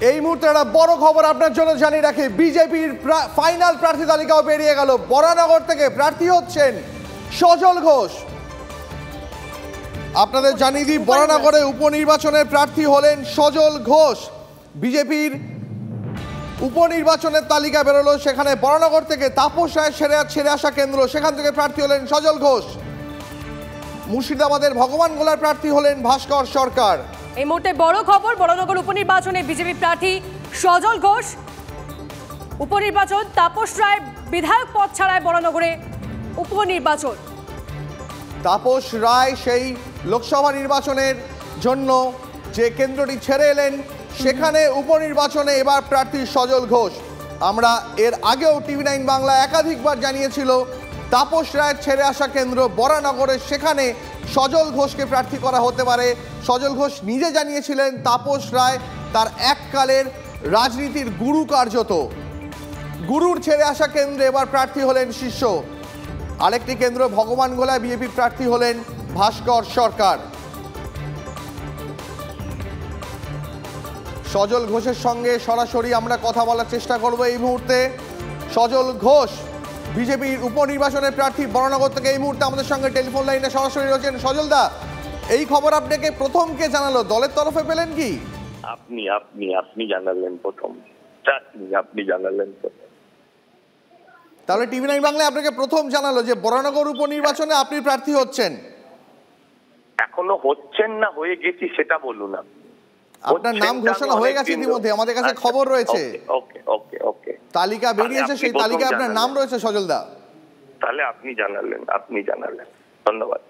এই মুহূর্তে একটা বড় খবর আপনার জন্য জানিয়ে রাখি, বিজেপির ফাইনাল প্রার্থী তালিকাও বেরিয়ে গেল। বরানগর থেকে প্রার্থী হচ্ছেন সজল ঘোষ। আপনাদের জানিয়ে দিই, বরানগরে উপনির্বাচনের প্রার্থী হলেন সজল ঘোষ। বিজেপির উপনির্বাচনের তালিকা বেরোলো, সেখানে বরানগর থেকে তাপস রায় ছেড়ে আসা কেন্দ্র, সেখান থেকে প্রার্থী হলেন সজল ঘোষ। মুর্শিদাবাদের ভগবান গোলার প্রার্থী হলেন ভাস্কর সরকার। এই মুহূর্তে বড় খবর, বরানগর উপনির্বাচনে বিজেপি প্রার্থী সজল ঘোষ। উপনির্বাচন, তাপস রায় বিধায়ক পদ ছাড়ায় বরানগরে উপনির্বাচন। তাপস রায় সেই লোকসভা নির্বাচনের জন্য যে কেন্দ্রটি ছেড়ে এলেন, সেখানে উপনির্বাচনে এবার প্রার্থী সজল ঘোষ। আমরা এর আগেও TV9 বাংলা একাধিকবার জানিয়েছিল তাপস রায় ছেড়ে আসা কেন্দ্র বরানগরে, সেখানে সজল ঘোষকে প্রার্থী করা হতে পারে। সজল ঘোষ নিজে জানিয়েছিলেন তাপস রায় তার এককালের রাজনীতির গুরু, কার্যত গুরুর ছেড়ে আসা কেন্দ্রে এবার প্রার্থী হলেন শিষ্য। আরেকটি কেন্দ্র ভগবান গোলায় বিজেপির প্রার্থী হলেন ভাস্কর সরকার। সজল ঘোষের সঙ্গে সরাসরি আমরা কথা বলার চেষ্টা করব এই মুহূর্তে। সজল ঘোষ বিজেপির উপনির্বাচনের প্রার্থী বরানগর থেকে এই মুহূর্তে আমাদের সঙ্গে টেলিফোন লাইনে সরাসরি রয়েছেন। সজল দা, এই খবর আপনাকে প্রথম কে জানালো? দলের তরফে পেলেন কি? আপনি জানালেন প্রথম। আপনি জানালেন প্রথম। তাহলে TV9 বাংলায় আপনাকে প্রথম জানালো যে বরানগর উপনির্বাচনে আপনি প্রার্থী হচ্ছেন। এখনো হচ্ছেন না হয়ে গেছি সেটা বলুন না। আপনার নাম ঘোষণা হয়ে গেছে ইতিমধ্যে, আমাদের কাছে খবর রয়েছে। ওকে তালিকা বেরিয়েছে, সেই তালিকায় আপনার নাম রয়েছে সজল দা। তাহলে আপনি জানালেন। ধন্যবাদ।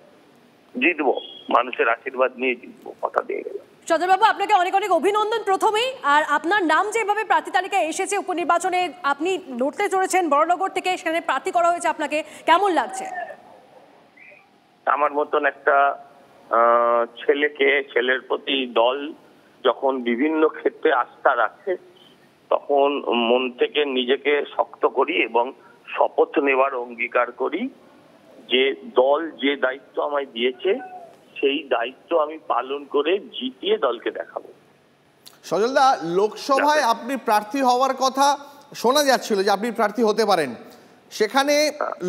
জিতবো, মানুষের আশীর্বাদ নিয়ে জিতবো, কথা দিয়ে গেলাম। সজল বাবু, আপনাকে অনেক অনেক অভিনন্দন প্রথমেই। আর আপনার নাম যেভাবে প্রার্থী তালিকায় এসেছে, উপনির্বাচনে আপনি লড়তে চলেছেন বরানগর থেকে, সেখানে প্রার্থী করা হয়েছে, আপনাকে কেমন লাগছে? আমার মতন একটা ছেলের প্রতি দল যখন বিভিন্ন ক্ষেত্রে আস্থা রাখে, তখন মন থেকে নিজেকে শক্ত করি এবং শপথ নেওয়ার অঙ্গীকার করি যে দল যে দায়িত্ব আমায় দিয়েছে সেই দায়িত্ব আমি পালন করে জিতিয়ে দলকে দেখাবো। সজল দা, লোকসভায় আপনি প্রার্থী হওয়ার কথা শোনা যাচ্ছিল যে আপনি প্রার্থী হতে পারেন, সেখানে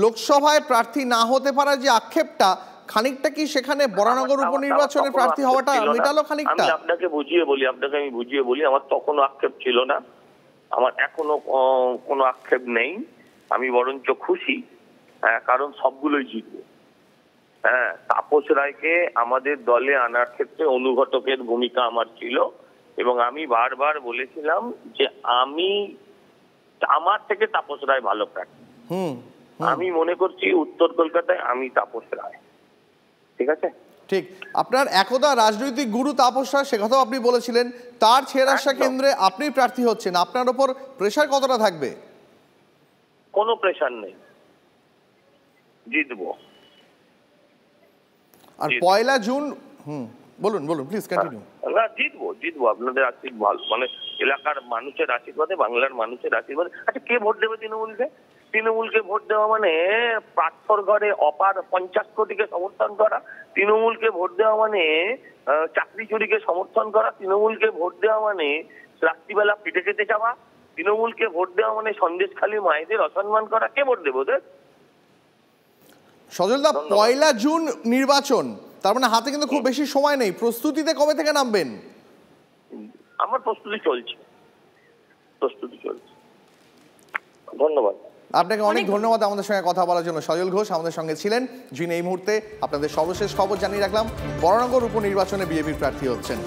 লোকসভায় প্রার্থী না হতে পারার যে আক্ষেপটা, খানিকটা কি সেখানে বরানগর উপনির্বাচনে প্রার্থী হওয়াটা মেটালো খানিকটা? আমি আপনাকে বুঝিয়ে বলি, আমার তখনও আক্ষেপ ছিল না, আমার এখনো কোনো আক্ষেপ নেই। আমি বরঞ্চ খুশি, কারণ সবগুলোই জিতবো। তাপস রায়কে আমাদের দলে আনার ক্ষেত্রে অনুঘটকের ভূমিকা আমার ছিল এবং আমি বারবার বলেছিলাম যে আমার থেকে তাপস রায় ভালো প্রার্থী। আমি মনে করছি উত্তর কলকাতায় আমি তাপস রায়। ঠিক আছে, ঠিক। আপনার একদা রাজনৈতিক গুরু তাপস রায়, সে কথাও আপনি বলেছিলেন, তার ছেড়ে আসা কেন্দ্রে আপনি প্রার্থী হচ্ছেন, আপনার ওপর প্রেশার কতটা থাকবে? কোনো প্রেশার নেই, জিতবো। আর 1 জুন বলুন প্লিজ কন্টিনিউ। না, জিতবো আপনাদের আশীর্বাদ, মানে এলাকার মানুষের আশীর্বাদে, বাংলার মানুষের আশীর্বাদে। আচ্ছা, কে ভোট দেবে তৃণমূলকে ভোট দেওয়া মানে পাথর ঘরে অপার 50 কোটিকে সমর্থন করা। তৃণমূলকে ভোট দেওয়া মানে চাকরি চুরিকে সমর্থন করা। তৃণমূলকে ভোট দেওয়া মানে রাত্রিবেলা পিঠে খেতে যাওয়া। তৃণমূলকে ভোট দেওয়া মানে সন্দেশখালী মায়েদের অসম্মান করা। কে ভোট দেবে ওদের? সজল দা, 1 জুন নির্বাচন, তার মানে হাতে কিন্তু খুব বেশি সময় নেই। প্রস্তুতিতে কবে থেকে নামবেন? আমার প্রস্তুতি চলছে। ধন্যবাদ। আপনাকে অনেক ধন্যবাদ আমাদের সঙ্গে কথা বলার জন্য। সজল ঘোষ আমাদের সঙ্গে ছিলেন, যিনি এই মুহূর্তে আপনাদের সর্বশেষ খবর জানিয়ে রাখলাম, বরানগর উপনির্বাচনে বিজেপির প্রার্থী হচ্ছেন।